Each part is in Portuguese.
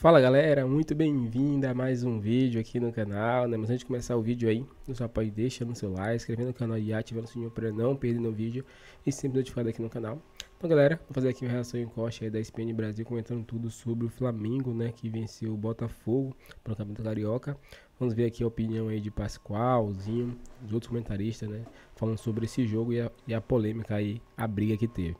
Fala galera, muito bem-vindo a mais um vídeo aqui no canal, né? Mas antes de começar o vídeo aí, você só pode deixar no seu like, inscrever no canal e ativando o sininho para não perder no vídeo e sempre notificado aqui no canal. Então galera, vou fazer aqui uma reação em corte aí da ESPN Brasil comentando tudo sobre o Flamengo, né? Que venceu o Botafogo pelo Campeonato Carioca. Vamos ver aqui a opinião aí de Pascoal, Zinho, dos outros comentaristas, né? Falando sobre esse jogo e a polêmica aí, a briga que teve.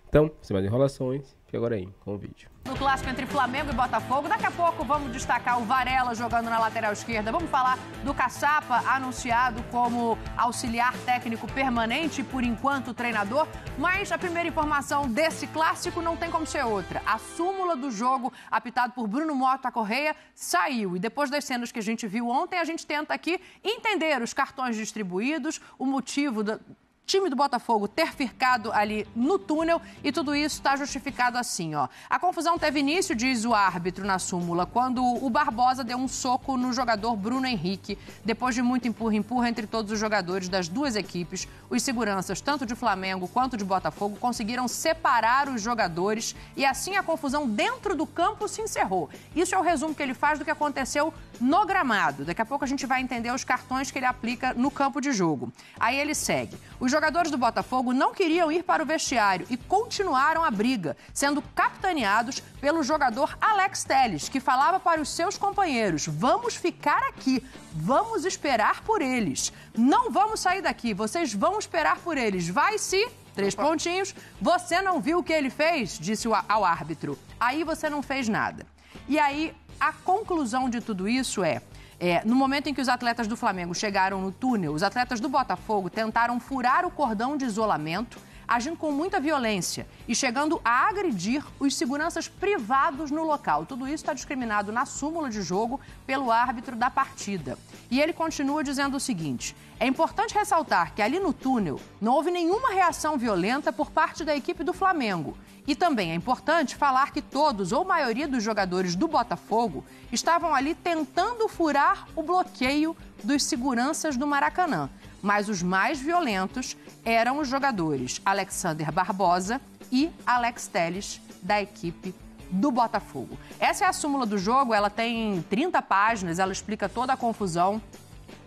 Então, sem mais enrolações, fica agora aí com o vídeo. No clássico entre Flamengo e Botafogo, daqui a pouco vamos destacar o Varela jogando na lateral esquerda. Vamos falar do Caçapa, anunciado como auxiliar técnico permanente e, por enquanto, treinador. Mas a primeira informação desse clássico não tem como ser outra. A súmula do jogo, apitado por Bruno Mota Correia, saiu. E depois das cenas que a gente viu ontem, a gente tenta aqui entender os cartões distribuídos, o motivo do time do Botafogo ter ficado ali no túnel e tudo isso está justificado assim, ó. A confusão teve início, diz o árbitro na súmula, quando o Barbosa deu um soco no jogador Bruno Henrique. Depois de muito empurra-empurra entre todos os jogadores das duas equipes, os seguranças, tanto de Flamengo quanto de Botafogo, conseguiram separar os jogadores e assim a confusão dentro do campo se encerrou. Isso é o resumo que ele faz do que aconteceu no gramado. Daqui a pouco a gente vai entender os cartões que ele aplica no campo de jogo. Aí ele segue. Os jogadores do Botafogo não queriam ir para o vestiário e continuaram a briga, sendo capitaneados pelo jogador Alex Telles, que falava para os seus companheiros: vamos ficar aqui, vamos esperar por eles. Não vamos sair daqui, vocês vão esperar por eles. Vai se... 3 pontinhos. Você não viu o que ele fez? Disse ao árbitro. Aí você não fez nada. E aí, a conclusão de tudo isso no momento em que os atletas do Flamengo chegaram no túnel, os atletas do Botafogo tentaram furar o cordão de isolamento, agindo com muita violência e chegando a agredir os seguranças privados no local. Tudo isso está discriminado na súmula de jogo pelo árbitro da partida. E ele continua dizendo o seguinte: é importante ressaltar que ali no túnel não houve nenhuma reação violenta por parte da equipe do Flamengo. E também é importante falar que todos ou maioria dos jogadores do Botafogo estavam ali tentando furar o bloqueio dos seguranças do Maracanã. Mas os mais violentos eram os jogadores Alexander Barbosa e Alex Telles, da equipe do Botafogo. Essa é a súmula do jogo, ela tem 30 páginas, ela explica toda a confusão.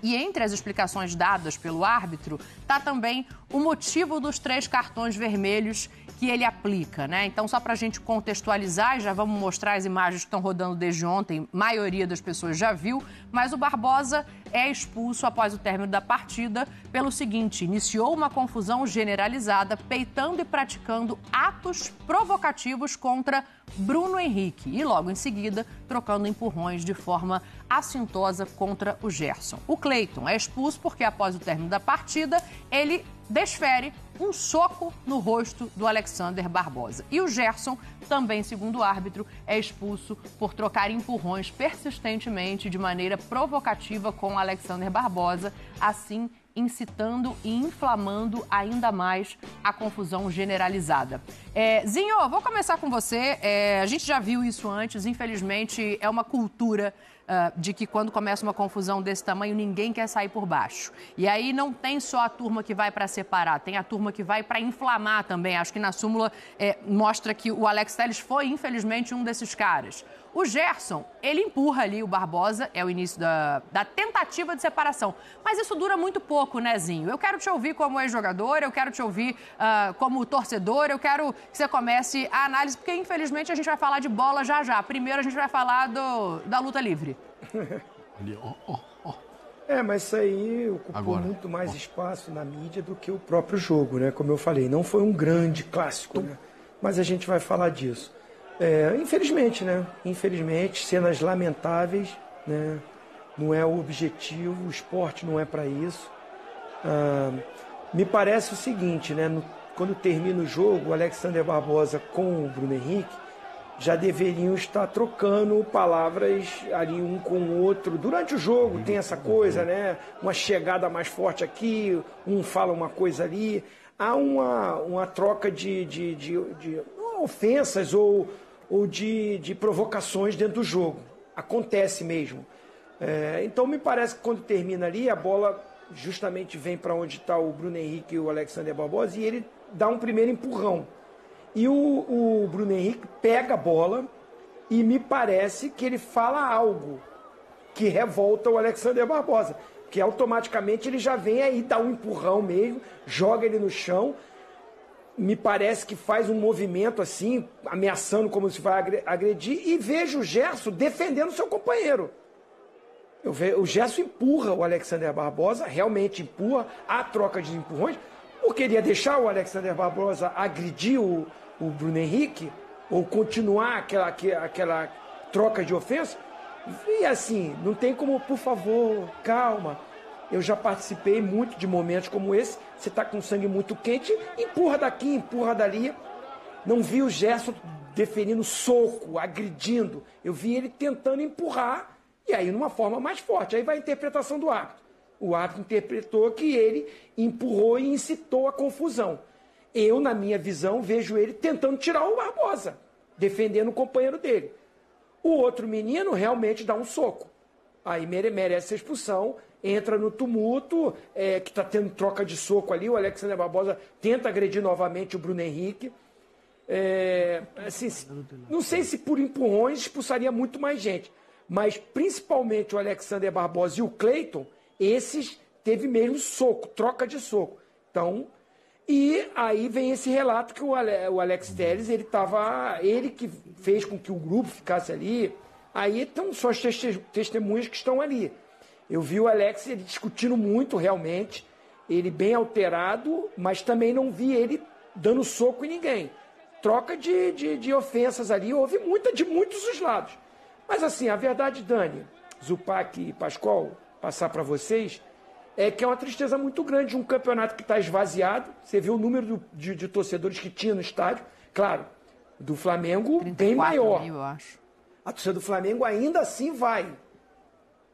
E entre as explicações dadas pelo árbitro, está também o motivo dos 3 cartões vermelhos que ele aplica, né? Então, só para a gente contextualizar, e já vamos mostrar as imagens que estão rodando desde ontem, a maioria das pessoas já viu, mas o Barbosa é expulso após o término da partida pelo seguinte: iniciou uma confusão generalizada, peitando e praticando atos provocativos contra Bruno Henrique e logo em seguida trocando empurrões de forma assintosa contra o Gerson. O Cleiton é expulso porque após o término da partida ele desfere um soco no rosto do Alexander Barbosa. E o Gerson, também segundo o árbitro, é expulso por trocar empurrões persistentemente de maneira provocativa com o Alexander Barbosa, assim incitando e inflamando ainda mais a confusão generalizada. Zinho, vou começar com você. A gente já viu isso antes, infelizmente é uma cultura de que quando começa uma confusão desse tamanho, ninguém quer sair por baixo. E aí não tem só a turma que vai para separar, tem a turma que vai para inflamar também. Acho que na súmula mostra que o Alex Telles foi, infelizmente, um desses caras. O Gerson, ele empurra ali o Barbosa, é o início da tentativa de separação. Mas isso dura muito pouco, né, Zinho? Eu quero te ouvir como ex-jogador, eu quero te ouvir como torcedor, eu quero que você comece a análise, porque infelizmente a gente vai falar de bola já já. Primeiro a gente vai falar da luta livre. Mas isso aí ocupou muito mais espaço na mídia do que o próprio jogo, né? Como eu falei, não foi um grande clássico, né? Mas a gente vai falar disso. Infelizmente, né? Infelizmente, cenas lamentáveis, né? Não é o objetivo, o esporte não é para isso. Me parece o seguinte, né? Quando termina o jogo, o Alexander Barbosa com o Bruno Henrique já deveriam estar trocando palavras ali um com o outro. Durante o jogo tem essa coisa, né? Uma chegada mais forte aqui, um fala uma coisa ali. Há uma troca de ofensas ou de provocações dentro do jogo. Acontece mesmo. Então me parece que quando termina ali, a bola justamente vem para onde está o Bruno Henrique e o Alexander Barbosa e ele dá um primeiro empurrão. E o Bruno Henrique pega a bola e me parece que ele fala algo que revolta o Alexander Barbosa, que automaticamente ele já vem aí, dá um empurrão mesmo, joga ele no chão, me parece que faz um movimento assim, ameaçando como se vai agredir, e vejo o Gerson defendendo seu companheiro. O Gerson empurra o Alexander Barbosa, realmente empurra, há troca de empurrões, porque ele ia deixar o Alexander Barbosa agredir o Bruno Henrique, ou continuar aquela troca de ofensa. E assim, não tem como, por favor, calma. Eu já participei muito de momentos como esse, você está com sangue muito quente, empurra daqui, empurra dali. Não vi o Gerson deferindo soco, agredindo. Eu vi ele tentando empurrar, e aí numa forma mais forte. Aí vai a interpretação do árbitro. O árbitro interpretou que ele empurrou e incitou a confusão. Eu, na minha visão, vejo ele tentando tirar o Barbosa, defendendo o companheiro dele. O outro menino realmente dá um soco. Aí merece a expulsão, entra no tumulto, que está tendo troca de soco ali. O Alexander Barbosa tenta agredir novamente o Bruno Henrique. Assim, não sei se por empurrões expulsaria muito mais gente, mas principalmente o Alexander Barbosa e o Cleiton, esses teve mesmo soco, troca de soco. Então, e aí vem esse relato que o Alex Telles, ele que fez com que o grupo ficasse ali. Aí estão só as testemunhas que estão ali. Eu vi o Alex ele discutindo muito realmente, ele bem alterado, mas também não vi ele dando soco em ninguém. Troca de ofensas ali, houve de muitos os lados. Mas assim, a verdade, Dani, Zupac e Pascoal, passar para vocês, é que é uma tristeza muito grande de um campeonato que está esvaziado. Você viu o número de torcedores que tinha no estádio. Claro, do Flamengo bem maior. Mil, eu acho. A torcida do Flamengo ainda assim vai.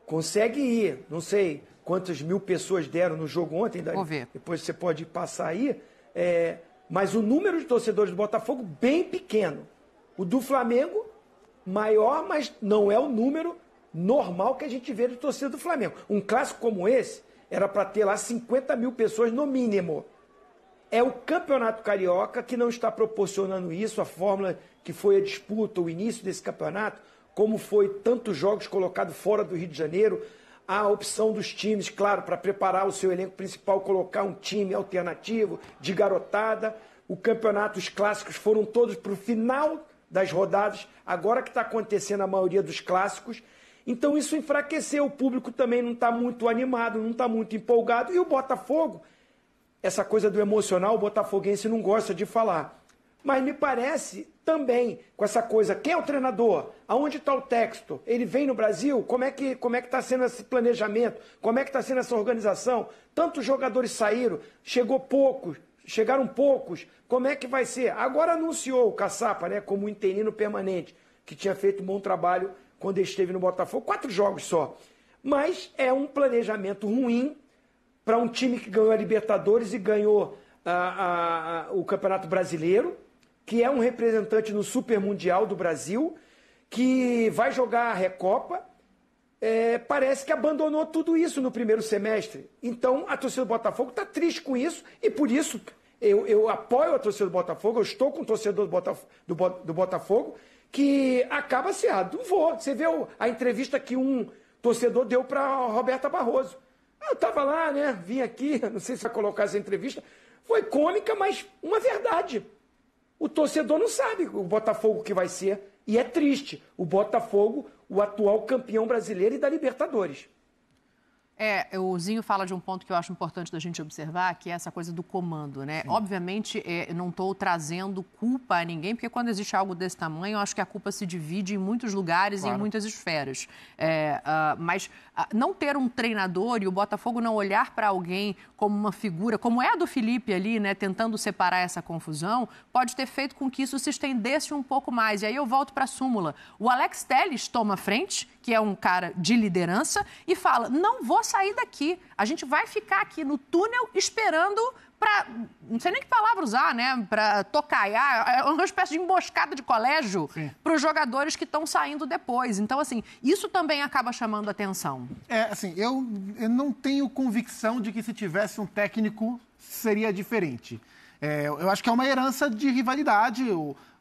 Consegue ir. Não sei quantas mil pessoas deram no jogo ontem. Vou ver. Depois você pode passar aí. Mas o número de torcedores do Botafogo bem pequeno. O do Flamengo maior, mas não é o número normal que a gente vê de torcida do Flamengo. Um clássico como esse era para ter lá 50 mil pessoas no mínimo. É o Campeonato Carioca que não está proporcionando isso, a fórmula que foi a disputa, o início desse campeonato, como foi tantos jogos colocados fora do Rio de Janeiro, a opção dos times, claro, para preparar o seu elenco principal, colocar um time alternativo, de garotada. O campeonato, os clássicos foram todos para o final das rodadas, agora que está acontecendo a maioria dos clássicos. Então isso enfraqueceu, o público também não está muito animado, não está muito empolgado. E o Botafogo, essa coisa do emocional, o botafoguense não gosta de falar. Mas me parece também, com essa coisa, quem é o treinador? Aonde está o texto? Ele vem no Brasil? Como é que está sendo esse planejamento? Como é que está sendo essa organização? Tantos jogadores saíram, chegaram poucos. Como é que vai ser? Agora anunciou o Caçapa, né, como interino permanente, que tinha feito um bom trabalho quando ele esteve no Botafogo, 4 jogos só. Mas é um planejamento ruim para um time que ganhou a Libertadores e ganhou o Campeonato Brasileiro, que é um representante no Super Mundial do Brasil, que vai jogar a Recopa, parece que abandonou tudo isso no primeiro semestre. Então, a torcida do Botafogo está triste com isso, e por isso eu apoio a torcida do Botafogo, eu estou com o torcedor do Botafogo, que acaba assim, não vou. Você vê a entrevista que um torcedor deu para a Roberta Barroso. Eu estava lá, né, vim aqui, não sei se vai colocar essa entrevista, foi cômica, mas uma verdade. O torcedor não sabe o Botafogo que vai ser, e é triste. O Botafogo, o atual campeão brasileiro e da Libertadores. O Zinho fala de um ponto que eu acho importante da gente observar, que é essa coisa do comando, né? Sim. Obviamente, eu não estou trazendo culpa a ninguém, porque quando existe algo desse tamanho, eu acho que a culpa se divide em muitos lugares, claro, e em muitas esferas. Mas não ter um treinador e o Botafogo não olhar para alguém como uma figura, como é a do Felipe ali, né, tentando separar essa confusão, pode ter feito com que isso se estendesse um pouco mais. E aí eu volto para a súmula. O Alex Telles toma frente, que é um cara de liderança, e fala, não vou sair daqui. A gente vai ficar aqui no túnel esperando para, não sei nem que palavra usar, né, para tocaiar. É uma espécie de emboscada de colégio para os jogadores que estão saindo depois. Então, assim, isso também acaba chamando a atenção. Assim, eu não tenho convicção de que se tivesse um técnico seria diferente. Eu acho que é uma herança de rivalidade.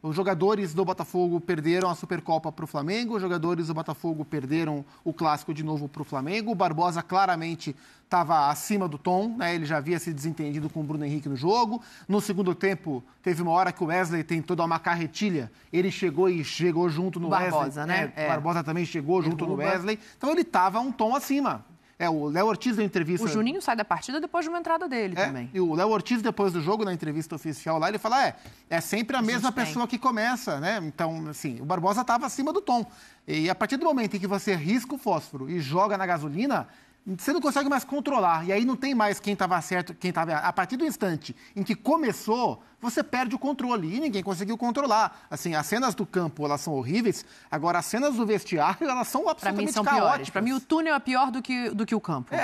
Os jogadores do Botafogo perderam a Supercopa para o Flamengo, os jogadores do Botafogo perderam o Clássico de novo para o Flamengo. O Barbosa claramente estava acima do tom, né? Ele já havia se desentendido com o Bruno Henrique no jogo. No segundo tempo, teve uma hora que o Wesley tentou dar uma carretilha, ele chegou junto no Barbosa, Wesley. né? O Barbosa também chegou junto no Wesley. Então ele estava um tom acima. O Léo Ortiz na entrevista... O Juninho sai da partida depois de uma entrada dele também. E o Léo Ortiz, depois do jogo, na entrevista oficial lá, ele fala, é sempre a mesma pessoa que começa, né? Então, assim, o Barbosa estava acima do tom. E a partir do momento em que você risca o fósforo e joga na gasolina, você não consegue mais controlar. E aí não tem mais quem estava certo, quem estava... A partir do instante em que começou, você perde o controle. E ninguém conseguiu controlar. Assim, as cenas do campo, elas são horríveis. Agora, as cenas do vestiário, elas são absolutamente caóticas. Para mim, são piores. Para mim, o túnel é pior do que o campo.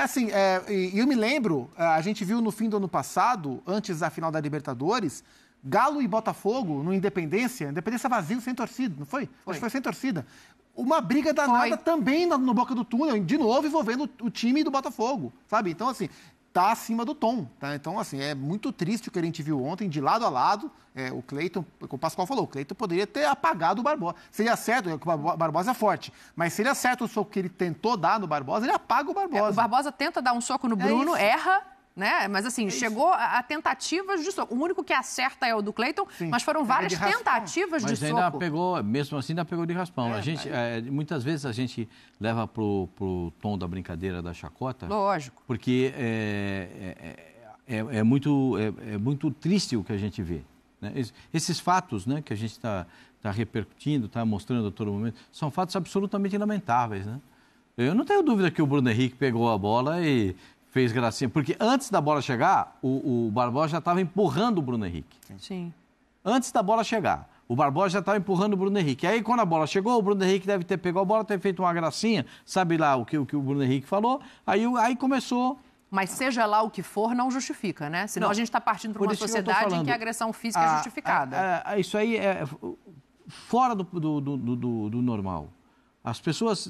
E eu me lembro, a gente viu no fim do ano passado, antes da final da Libertadores, Galo e Botafogo, no Independência vazio, sem torcida, não foi? Acho que foi sem torcida. Uma briga danada também no boca do túnel, de novo envolvendo o time do Botafogo, sabe? Então, assim, tá acima do tom, tá? Então, assim, é muito triste o que a gente viu ontem, de lado a lado. O Cleiton, como o Pascoal falou, o Cleiton poderia ter apagado o Barbosa. Se ele acerta, o Barbosa é forte, mas se ele acerta o soco que ele tentou dar no Barbosa, ele apaga o Barbosa. O Barbosa tenta dar um soco no Bruno, erra, né? Mas assim, chegou a tentativas de soco. O único que acerta é o do Cleiton, mas foram várias tentativas de soco. Mas ainda pegou, mesmo assim, ainda pegou de raspão. Muitas vezes a gente leva pro tom da brincadeira, da chacota. Lógico. Porque é muito triste o que a gente vê. Né? Esses fatos, né, que a gente está repercutindo, está mostrando a todo momento, são fatos absolutamente lamentáveis. Né? Eu não tenho dúvida que o Bruno Henrique pegou a bola e fez gracinha, porque antes da bola chegar, o Barbosa já estava empurrando o Bruno Henrique. Sim. Antes da bola chegar, o Barbosa já estava empurrando o Bruno Henrique. Aí, quando a bola chegou, o Bruno Henrique deve ter pegado a bola, ter feito uma gracinha, sabe lá o que o Bruno Henrique falou, aí começou... Mas seja lá o que for, não justifica, né? Senão a gente está partindo para uma sociedade em que a agressão física é justificada. Isso aí é fora do normal. As pessoas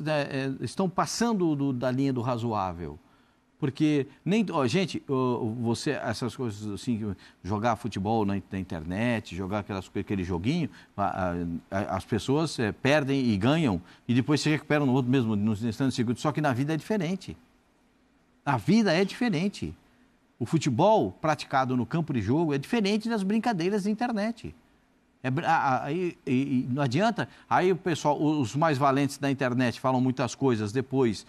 estão passando da linha do razoável. Porque gente, essas coisas assim, jogar futebol na internet, jogar aquele joguinho, as pessoas perdem e ganham e depois se recuperam no outro mesmo, nos instantes segundos. Só que na vida é diferente. A vida é diferente. O futebol praticado no campo de jogo é diferente das brincadeiras da internet. Não adianta, aí o pessoal, os mais valentes da internet falam muitas coisas, depois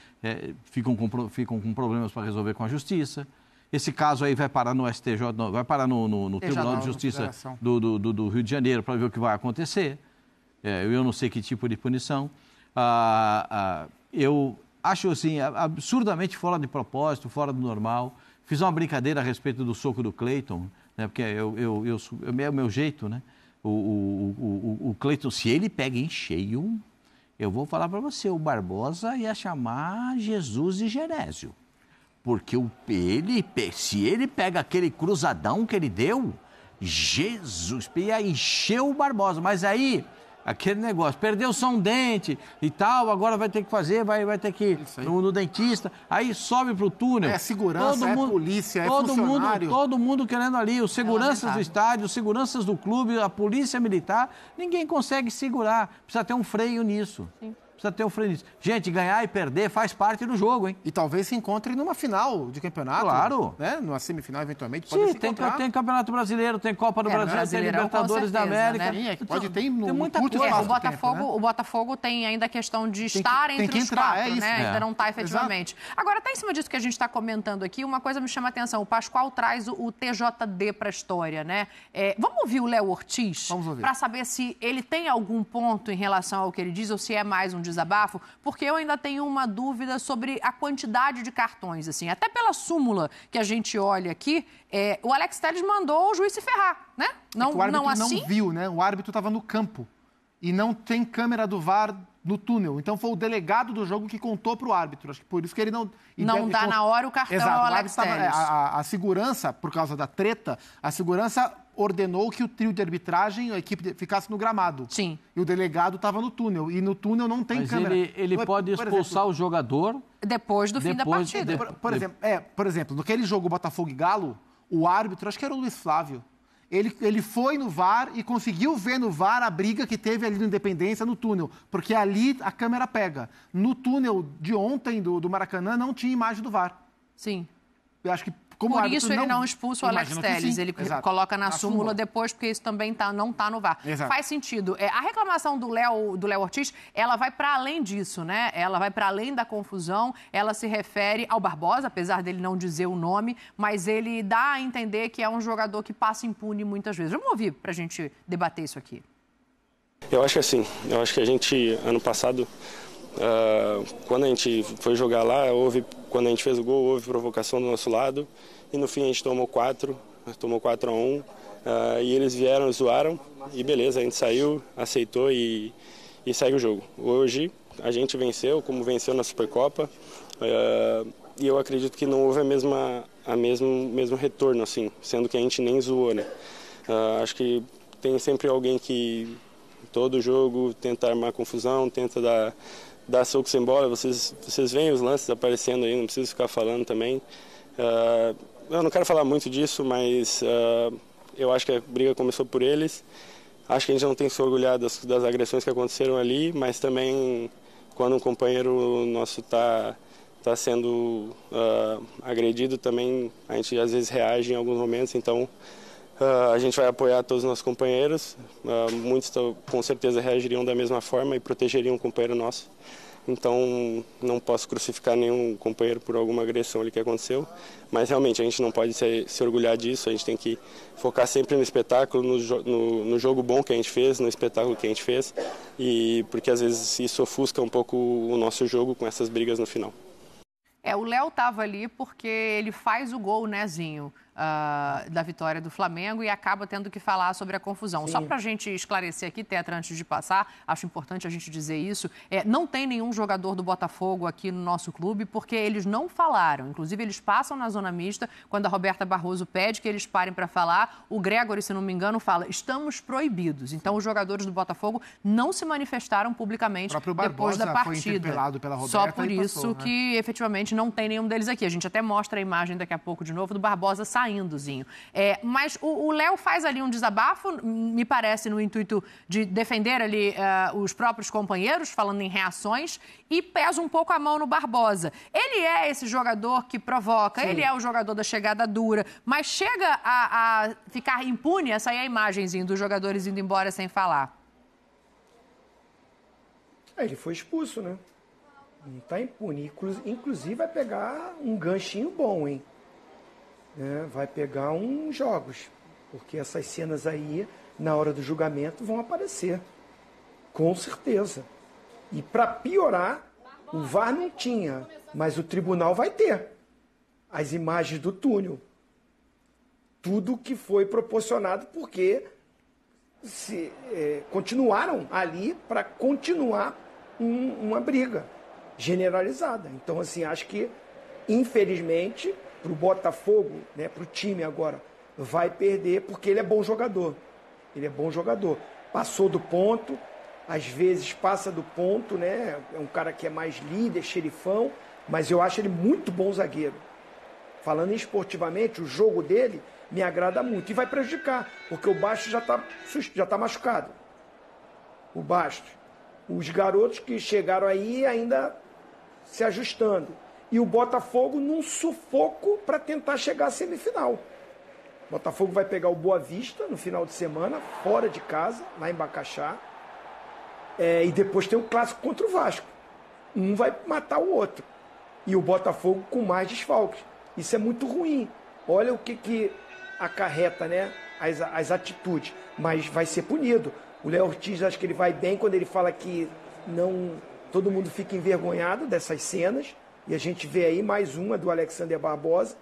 ficam com problemas para resolver com a justiça. Esse caso aí vai parar no STJ, vai parar no Tribunal de Justiça do Rio de Janeiro para ver o que vai acontecer. Eu não sei que tipo de punição. Eu acho assim, absurdamente fora de propósito, fora do normal. Fiz uma brincadeira a respeito do soco do Cleiton, né, porque é o meu jeito, né? O Cleiton, se ele pega em cheio, eu vou falar para você, o Barbosa ia chamar Jesus de Genésio. Porque se ele pega aquele cruzadão que ele deu, Jesus, ia encher o Barbosa. Mas aí, aquele negócio, perdeu só um dente e tal, agora vai ter que fazer, vai ter que ir no dentista, aí sobe pro túnel. É segurança, polícia, funcionário. Todo mundo querendo ali, os seguranças do estádio, os seguranças do clube, a polícia militar, ninguém consegue segurar. Precisa ter um freio nisso. Sim. Precisa ter um freio nisso. Gente, ganhar e perder faz parte do jogo, hein? E talvez se encontre numa final de campeonato. Claro. Né? Numa semifinal, eventualmente, pode se encontrar. Tem Campeonato Brasileiro, tem Copa do Brasil, tem Libertadores da América. Né? Pode ter muita coisa. O Botafogo tem ainda a questão de estar entre os quatro, né? Ainda não está efetivamente. Exato. Agora, até em cima disso que a gente está comentando aqui, uma coisa me chama a atenção. O Pascoal traz o TJD para a história, né? Vamos ouvir o Léo Ortiz para saber se ele tem algum ponto em relação ao que ele diz ou se é mais um desabafo, porque eu ainda tenho uma dúvida sobre a quantidade de cartões, assim. Até pela súmula que a gente olha aqui, o Alex Telles mandou o juiz se ferrar, né? O árbitro não viu, né? O árbitro estava no campo e não tem câmera do VAR no túnel. Então foi o delegado do jogo que contou para o árbitro. Acho que por isso que ele não... Não dá na hora o cartão ao Alex Telles. A segurança, por causa da treta, a segurança ordenou que o trio de arbitragem, a equipe ficasse no gramado. Sim. E o delegado estava no túnel. E no túnel não tem câmera. Ele pode expulsar o jogador... Depois do fim da partida. Por exemplo, naquele jogo Botafogo e Galo, o árbitro, acho que era o Luiz Flávio, Ele foi no VAR e conseguiu ver no VAR a briga que teve ali no Independência, no túnel, porque ali a câmera pega. No túnel de ontem do Maracanã não tinha imagem do VAR. Sim. Eu acho que como por isso ele não expulsa o Alex Telles, ele coloca na súmula depois, porque isso também não está no VAR. Exato. Faz sentido. A reclamação do Léo Ortiz, ela vai para além disso, né? Ela vai para além da confusão, ela se refere ao Barbosa, apesar dele não dizer o nome, mas ele dá a entender que é um jogador que passa impune muitas vezes. Vamos ouvir para a gente debater isso aqui. Eu acho que assim, eu acho que a gente, ano passado, quando a gente foi jogar lá, quando a gente fez o gol, houve provocação do nosso lado e no fim a gente tomou 4-1 e eles vieram, zoaram e beleza, a gente saiu, aceitou e segue o jogo. Hoje a gente venceu, como venceu na Supercopa, e eu acredito que não houve mesmo retorno, assim, sendo que a gente nem zoou, né? Acho que tem sempre alguém que todo jogo tenta armar confusão, tenta dar soco sem bola. Vocês veem os lances aparecendo aí, não preciso ficar falando também. Eu não quero falar muito disso, mas eu acho que a briga começou por eles. Acho que a gente não tem que se orgulhar das agressões que aconteceram ali, mas também quando um companheiro nosso está sendo agredido, também a gente às vezes reage em alguns momentos, então a gente vai apoiar todos os nossos companheiros, muitos com certeza reagiriam da mesma forma e protegeriam um companheiro nosso. Então não posso crucificar nenhum companheiro por alguma agressão ali que aconteceu, mas realmente a gente não pode se orgulhar disso, a gente tem que focar sempre no espetáculo, no jogo bom que a gente fez, no espetáculo que a gente fez, e porque às vezes isso ofusca um pouco o nosso jogo com essas brigas no final. O Léo estava ali porque ele faz o gol, né, Zinho, da vitória do Flamengo e acaba tendo que falar sobre a confusão. Sim. Só para a gente esclarecer aqui, Tetra, antes de passar, acho importante a gente dizer isso, não tem nenhum jogador do Botafogo aqui no nosso clube porque eles não falaram. Inclusive, eles passam na zona mista, quando a Roberta Barroso pede que eles parem para falar, o Gregory, se não me engano, fala, estamos proibidos. Então, os jogadores do Botafogo não se manifestaram publicamente depois da partida. Foi interpelado pela Roberta. Só por isso que, efetivamente, não tem nenhum deles aqui. A gente até mostra a imagem daqui a pouco de novo do Barbosa saindo, Zinho. Mas o Léo faz ali um desabafo, me parece, no intuito de defender ali os próprios companheiros, falando em reações, e pesa um pouco a mão no Barbosa. Ele é esse jogador que provoca, Sim. Ele é o jogador da chegada dura, mas chega a ficar impune, essa aí é a imagenzinha dos jogadores indo embora sem falar. Ele foi expulso, né? Não está impune. Inclusive vai pegar um ganchinho bom, hein? Vai pegar uns jogos. Porque essas cenas aí, na hora do julgamento, vão aparecer. Com certeza. E para piorar, o VAR não tinha, mas o tribunal vai ter as imagens do túnel. Tudo que foi proporcionado porque continuaram ali para continuar uma briga generalizada. Então, assim, acho que, infelizmente, para o Botafogo, né, para o time agora, vai perder porque ele é bom jogador. Ele é bom jogador. Passou do ponto, às vezes passa do ponto, né? É um cara que é mais líder, xerifão, mas eu acho ele muito bom zagueiro. Falando esportivamente, o jogo dele me agrada muito. E vai prejudicar, porque o Bastos já tá machucado. O Bastos. Os garotos que chegaram aí ainda se ajustando. E o Botafogo num sufoco para tentar chegar à semifinal. O Botafogo vai pegar o Boa Vista no final de semana, fora de casa, lá em Bacaxá. E depois tem um clássico contra o Vasco. Um vai matar o outro. E o Botafogo com mais desfalques. Isso é muito ruim. Olha o que acarreta, né, as atitudes. Mas vai ser punido. O Léo Ortiz, acho que ele vai bem quando ele fala que todo mundo fica envergonhado dessas cenas. E a gente vê aí mais uma do Alexander Barbosa.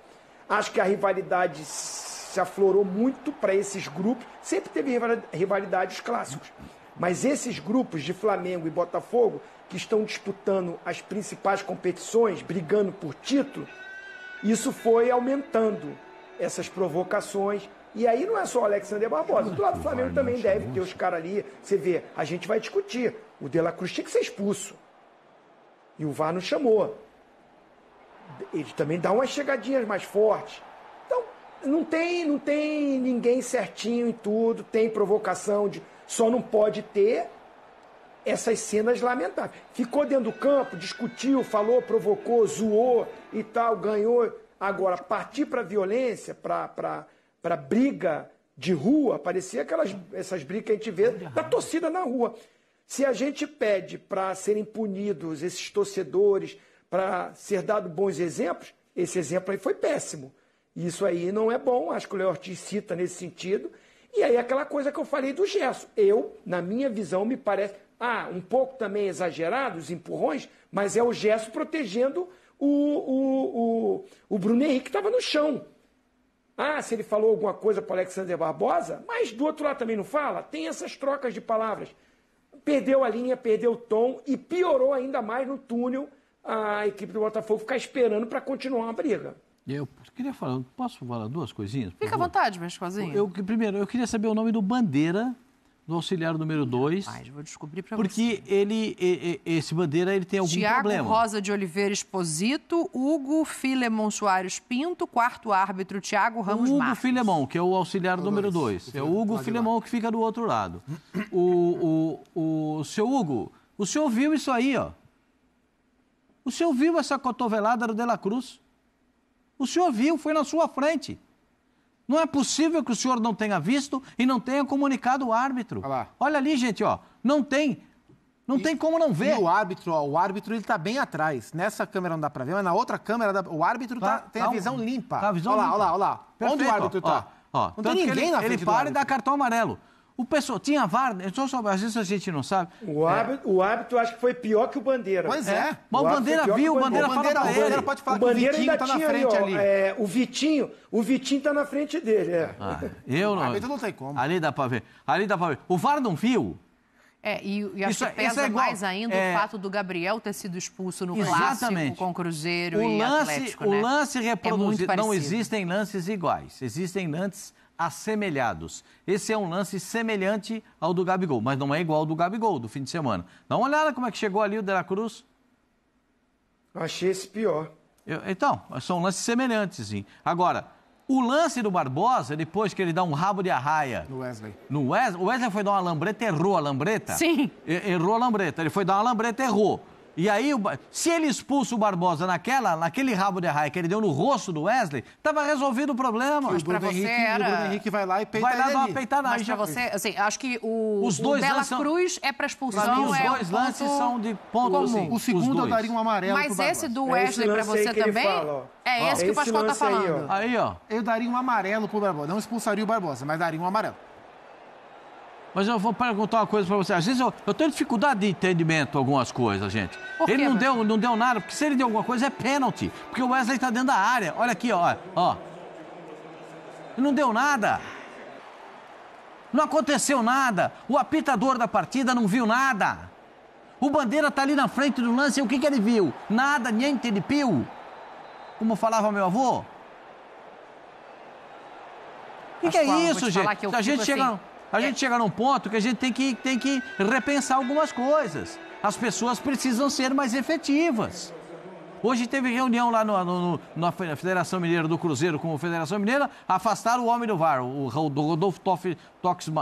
Acho que a rivalidade se aflorou muito para esses grupos. Sempre teve rivalidades clássicos. Mas esses grupos de Flamengo e Botafogo, que estão disputando as principais competições, brigando por título, isso foi aumentando essas provocações. E aí não é só o Alexander Barbosa. Do lado do Flamengo também deve ter os caras ali. Você vê, a gente vai discutir. O De La Cruz tinha que ser expulso. E o VAR não chamou. Ele também dá umas chegadinhas mais fortes. Então, Não tem ninguém certinho em tudo, tem provocação, só não pode ter essas cenas lamentáveis. Ficou dentro do campo, discutiu, falou, provocou, zoou e tal, ganhou. Agora, partir para violência, para briga de rua, parecia essas brigas que a gente vê da torcida na rua. Se a gente pede para serem punidos esses torcedores, para ser dado bons exemplos, esse exemplo aí foi péssimo. Isso aí não é bom, acho que o Léo Ortiz cita nesse sentido. E aí aquela coisa que eu falei do Gerson. Na minha visão, me parece... um pouco também exagerado, os empurrões, mas é o Gerson protegendo o Bruno Henrique que estava no chão. Se ele falou alguma coisa para o Alexander Barbosa, mas do outro lado também não fala, tem essas trocas de palavras. Perdeu a linha, perdeu o tom e piorou ainda mais no túnel a equipe do Botafogo ficar esperando para continuar a briga. Eu queria falar, posso falar duas coisinhas? Fica à vontade, Vescozinho. Primeiro, eu queria saber o nome do Bandeira, do auxiliar número 2. Vou descobrir para você. Porque esse Bandeira, ele tem algum problema. Tiago Rosa de Oliveira Exposito, Hugo Filemon Soares Pinto, quarto árbitro Tiago Ramos Marques. Hugo Filemon, que é o auxiliar número 2. É o Hugo Filemon que fica do outro lado. O seu Hugo, o senhor viu isso aí, ó. O senhor viu essa cotovelada do De La Cruz? O senhor viu, foi na sua frente. Não é possível que o senhor não tenha visto e não tenha comunicado o árbitro. Olha ali, gente, ó. Não tem como não ver. E o árbitro ele tá bem atrás. Nessa câmera não dá pra ver, mas na outra câmera o árbitro tem a visão limpa. Tá a visão limpa. Olha lá. Perfeito, onde o árbitro tá? Não tem ninguém na frente do árbitro. Ele para e dá cartão amarelo. O pessoal tinha VAR, às vezes a gente não sabe. O árbitro acho que foi pior que o Bandeira. Pois é. Mas o Bandeira viu, o Bandeira fala pra ele. O Bandeira pode falar que o Vitinho tá na frente ali. O Vitinho tá na frente dele. O árbitro não tem como. Ali dá pra ver. O VAR não viu? E acho que pesa mais ainda o fato do Gabriel ter sido expulso no clássico com o Cruzeiro e Atlético, né? O lance reproduzido, não existem lances iguais, existem lances assemelhados. Esse é um lance semelhante ao do Gabigol, mas não é igual ao do Gabigol, do fim de semana. Dá uma olhada como é que chegou ali o De La Cruz. Achei esse pior. Então, são lances semelhantes, sim. Agora, o lance do Barbosa, depois que ele dá um rabo de arraia... No Wesley. O Wesley foi dar uma lambreta, errou a lambreta? Sim. Errou a lambreta. Ele foi dar uma lambreta, errou. E aí, se ele expulsa o Barbosa naquele rabo de arraia que ele deu no rosto do Wesley, estava resolvido o problema. Mas para você era... O Bruno Henrique vai lá e peita ele. Vai lá dar uma peitada. Mas para você, assim, acho que o dois De La Cruz é para expulsão. Para mim, os dois lances são de ponto comum. O segundo eu daria um amarelo. Mas esse do Wesley para você também é esse que o Pascoal está falando. Aí, ó. Eu daria um amarelo pro Barbosa. Não expulsaria o Barbosa, mas daria um amarelo. Mas eu vou perguntar uma coisa pra você. Às vezes eu tenho dificuldade de entendimento com algumas coisas, gente. Ele não deu nada, porque se ele deu alguma coisa é pênalti. Porque o Wesley tá dentro da área. Olha aqui, ó. Ele não deu nada. Não aconteceu nada. O apitador da partida não viu nada. O Bandeira tá ali na frente do lance e o que ele viu? Nada, niente de pio. Como falava meu avô. O que é isso, gente? A gente chega num ponto que a gente tem que repensar algumas coisas. As pessoas precisam ser mais efetivas. Hoje teve reunião lá na Federação Mineira do Cruzeiro com a Federação Mineira, afastaram o homem do VAR, o Rodolfo Toschi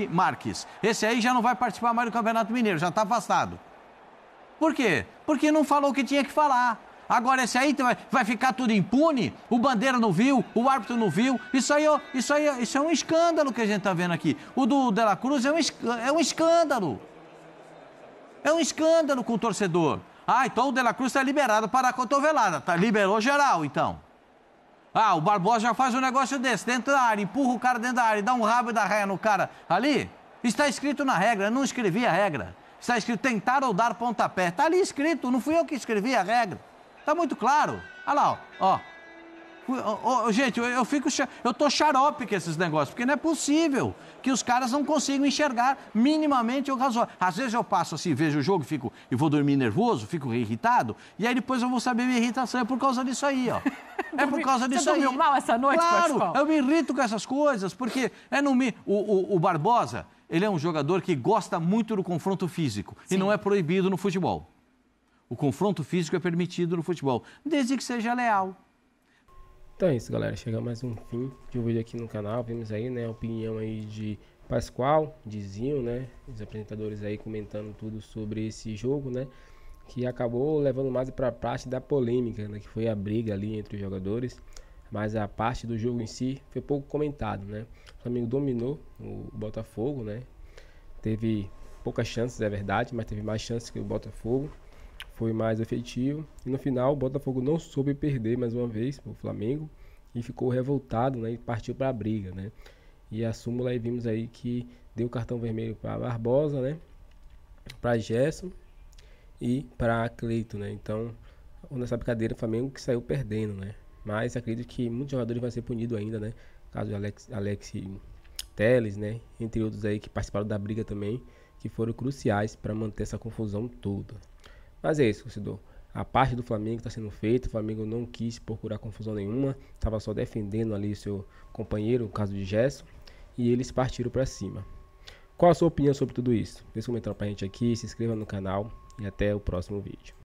Marques. Esse aí já não vai participar mais do Campeonato Mineiro, já está afastado. Por quê? Porque não falou o que tinha que falar. Agora esse aí vai ficar tudo impune, o Bandeira não viu, o árbitro não viu. Isso é um escândalo que a gente está vendo aqui. O do De La Cruz é um escândalo. É um escândalo com o torcedor. Então o De La Cruz está liberado para a cotovelada. Liberou geral, então. O Barbosa já faz um negócio desse, dentro da área, empurra o cara dentro da área, dá um rabo da raia no cara ali. Está escrito na regra, eu não escrevi a regra. Está escrito tentar ou dar pontapé. Está ali escrito, não fui eu que escrevi a regra. Tá muito claro. Olha lá, ó. Gente, eu tô xarope com esses negócios, porque não é possível que os caras não consigam enxergar minimamente o razoável. Às vezes eu passo assim, vejo o jogo e vou dormir nervoso, fico irritado, e aí depois eu vou saber minha irritação. É por causa disso aí, ó. É por causa disso aí. Você dormiu mal essa noite, Pascoal? Claro, eu me irrito com essas coisas, porque o Barbosa, ele é um jogador que gosta muito do confronto físico, e não é proibido no futebol. O confronto físico é permitido no futebol, desde que seja leal. Então é isso, galera. Chega mais um fim de um vídeo aqui no canal. Vimos aí, né, a opinião aí de Pascoal, de Zinho, né, os apresentadores aí comentando tudo sobre esse jogo, né, que acabou levando mais para a parte da polêmica, né, que foi a briga ali entre os jogadores, mas a parte do jogo em si foi pouco comentado, né. O Flamengo dominou o Botafogo, né, teve poucas chances, é verdade, mas teve mais chances que o Botafogo, foi mais efetivo, e no final o Botafogo não soube perder mais uma vez o Flamengo e ficou revoltado, né, e partiu para a briga, né. E a súmula aí vimos aí que deu cartão vermelho para Barbosa, né, para Gerson e para Cleiton, né. Então, nessa brincadeira o Flamengo que saiu perdendo, né. Mas acredito que muitos jogadores vão ser punidos ainda, né. Caso de Alex Telles, né, entre outros aí que participaram da briga também, que foram cruciais para manter essa confusão toda. Mas é isso, torcedor. A parte do Flamengo está sendo feita, o Flamengo não quis procurar confusão nenhuma, estava só defendendo ali seu companheiro, no caso de Gerson, e eles partiram para cima. Qual a sua opinião sobre tudo isso? Deixa um comentário pra gente aqui, se inscreva no canal e até o próximo vídeo.